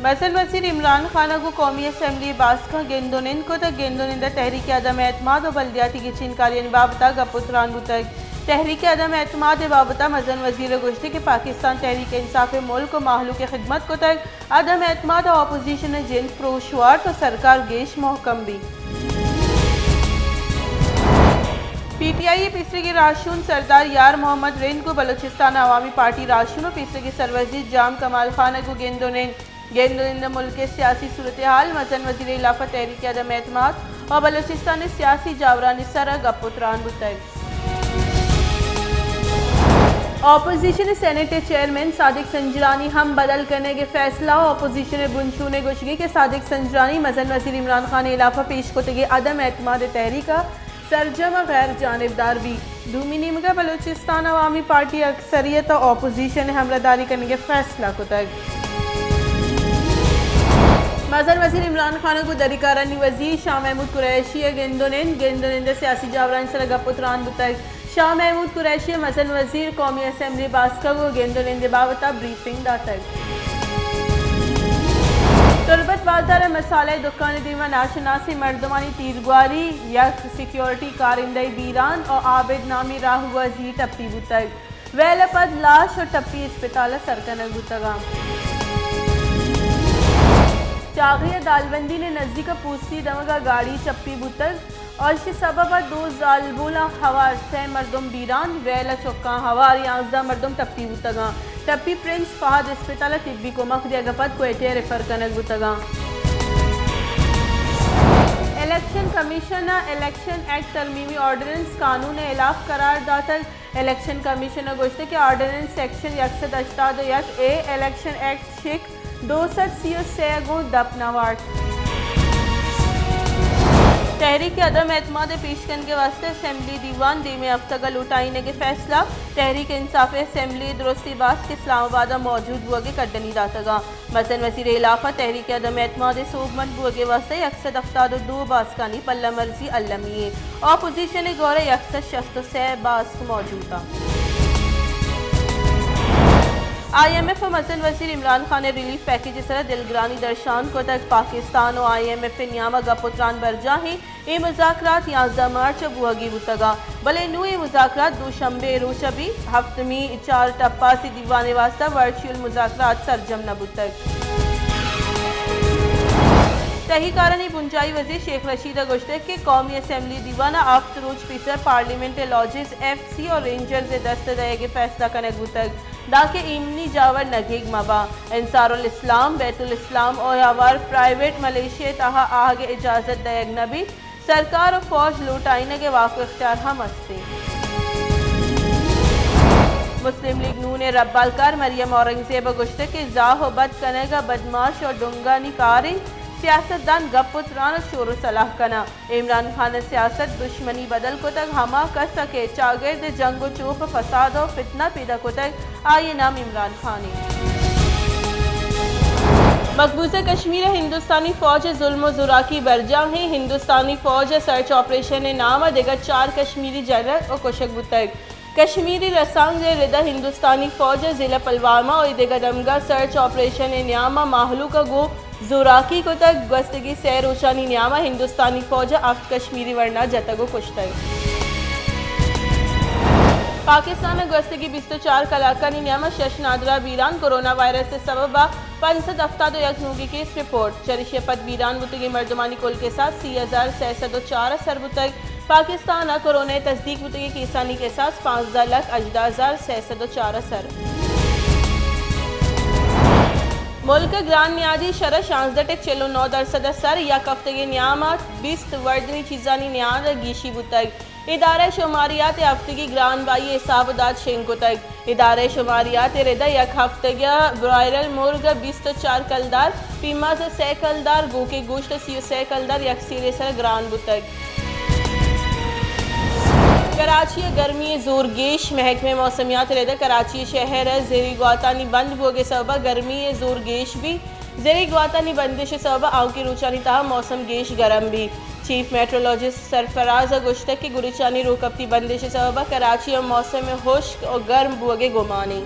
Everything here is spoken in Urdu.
مثل وزیر عمران خان کو قومی اسمبلی باسکا گیندونند کو تک گیندونندہ تحریک عدم اعتماد و بلدیاتی کی چینکاریان بابتا گپتران بوتک تحریک عدم اعتماد بابتا مزن وزیر گوشتی کہ پاکستان تحریک انصاف ملک و مخلوق خدمت کو تک عدم اعتماد و اپوزیشن جن پروشوار تو سرکار گیش محکم بھی پی ٹی آئی پیسرے کی راشون سردار یار محمد رند کو بلوچستان عوامی پارٹی راشون و پیسرے کی سروزیر جام کمال خان کو گیندونند ملک کے سیاسی صورتحال مزن وزیر علافہ تحریک عدم اعتماد اور بلوچستان سیاسی جاورانی سرہ گپتران بتائے opposition Saint chairman Sadiq Sanjrani ہم بدل کرنے کے فیصلہ و اپوزیشن بنشو نے گوشگی کہ صادق سنجرانی مزن وزیر عمران خان علافہ پیش کو تگی عدم اعتماد تحریکہ سرجم غیر جانبدار بھی دومی نیمگا بلوچستان عوامی پارٹی اکثریت و اپوزیشن حملداری کرنے کے فیصلہ کو تک مزن وزیر عمران خان کو دریکارانی وزیر شاہ محمود قریشی گیندونند سیاسی جاوران سر گپتران بتک شاہ محمود قریشی مزن وزیر قومی اسمبلی باسکا کو گیندونند بابتا بریفنگ داتک تربت بازار مسالہ دکان دیمہ ناشناسی مردمانی تیرگواری یک سیکیورٹی کارندہ بیران اور عابد نامی راہ وزیر ٹپی بتک ویل پد لاش اور ٹپی اسپتال سرکنگ بتگا چاغی دالبندی نے نزدیک پوستی دمگا گاڑی چپی بتگ اور شی سبب دو زالبولا ہوار سے مردم بیران ویل چکا ہوار 11 مردم ٹپی بتگا ٹپی پرنس فہد اسپتال طبی کو مخدیا گپت کوئٹے ریفر کنگ بتگا الیکشن کمیشن الیکشن ایکٹ ترمیمی آرڈیننس قانون الاف قرار داتک الیکشن کمیشن گوشتے کہ ordinance section 181 A election act شک 233 گو دپناوارٹ تحریک عدم اعتماد پیشکن کے واسطے اسمبلی دیوان دی میں ہفتہ لوٹائینے کے فیصلہ تحریک انصاف اسمبلی درستی باس کے اسلام آباد موجود بوئے کے کڈنی داتگا مزن وزیر علافہ تحریک عدم اعتماد صوبمند بوئے کے واسطے 172 باسکانی پلہ مرضی علمیے اپوزیشن گورے 163 باسک موجود تھا آئی ایم ایف مزن وزیر عمران خان ریلیف پیکیج سر دلگرانی درشان کو تک پاکستان و آئی ایم ایف نیامہ گپتران برجاہیں یہ مذاکرات 11 مارچ بوہگی بتگا بلے نو یہ مذاکرات دوشنبے روچبی ہفتمی 4 ٹپا سی دیوانے واسطہ ورچوئل مذاکرات سرجم نہ بتگ تحقیقارانی پنجائی وزیر شیخ رشید گوشتے کہ قومی اسمبلی دیوانہ آفت روچ پیسر پارلیمنٹ لاجز ایف سی اور رینجرز دست دے کے فیصلہ کنگ بتگ داکہ ایمنی جاور نگیگ مبا انصار الاسلام بیت الاسلام اور آوار پرائیویٹ ملیشیا تہا آگے اجازت دیگ نبی سرکار و فوج لوٹائنے کے واقع اختیار ہم استے مسلم لیگ نون ربالکار مریم اورنگزیب گوشتے کہ زاہ و بد کنگا بدماش اور ڈنگا نکاری سیاست دان گپتران شور و صلاح کنا عمران خان سیاست دشمنی بدل کو تک ہما کر سکے چاگرد جنگ و چوپ فساد و فتنہ پیدا کو تک آئیے نام عمران خانی مقبوضہ کشمیر ہندوستانی فوج ظلم و زراکی برجاہیں ہندوستانی فوج سرچ آپریشن نام دیگر 4 کشمیری جنرل اور کشک بتگ کشمیری رسانگ ردا ہندوستانی فوج ضلع پلوامہ اور دیگر دمگا سرچ آپریشن نیامہ ماہلو کا گو زوراکی کو تک گوستگی سیر اوشانی نیامہ ہندوستانی فوج آفت کشمیری ورنہ جتگو کشتگ پاکستان میں گوستگی 24 کلاکانی نیامہ شش نادرہ بیران کرونا وائرس سے سببہ 571 نوگی کیس رپورٹ چریش پت بیران بتگی مردمانی کل کے ساتھ 30,604 سر بتگ پاکستان کرونا تصدیق بتگی کیسانی کے ساتھ 15,18,604 سر ملک گران نیادی شرح 16.49% سر یا کفتگی نیامات 20 وردنی چیزانی نیاد گیشی بتگ ادارہ شماریات ہفتگی گران بائی حساب داد شنگ تک ادارہ شماریات ردا یک ہفتگی برائرل مرگ 24 کلدار پیما سے 3 کلدار گو کے گوشت 33 کلدار یک سیرے سر گران بتگ کراچی گرمی زورگیش محکمہ موسمیات ردا کراچی شہر زیری گواتانی بند بوگے سببہ گرمی زورگیش بھی زیری گواتانی بندش سببہ آؤں کی روچانی تاہا موسم گیش گرم بھی چیف میٹرولوجسٹ سرفراز گشتک کی گریچانی روکپتی بندش سببہ کراچی اور موسم خشک اور گرم بوگے گمانی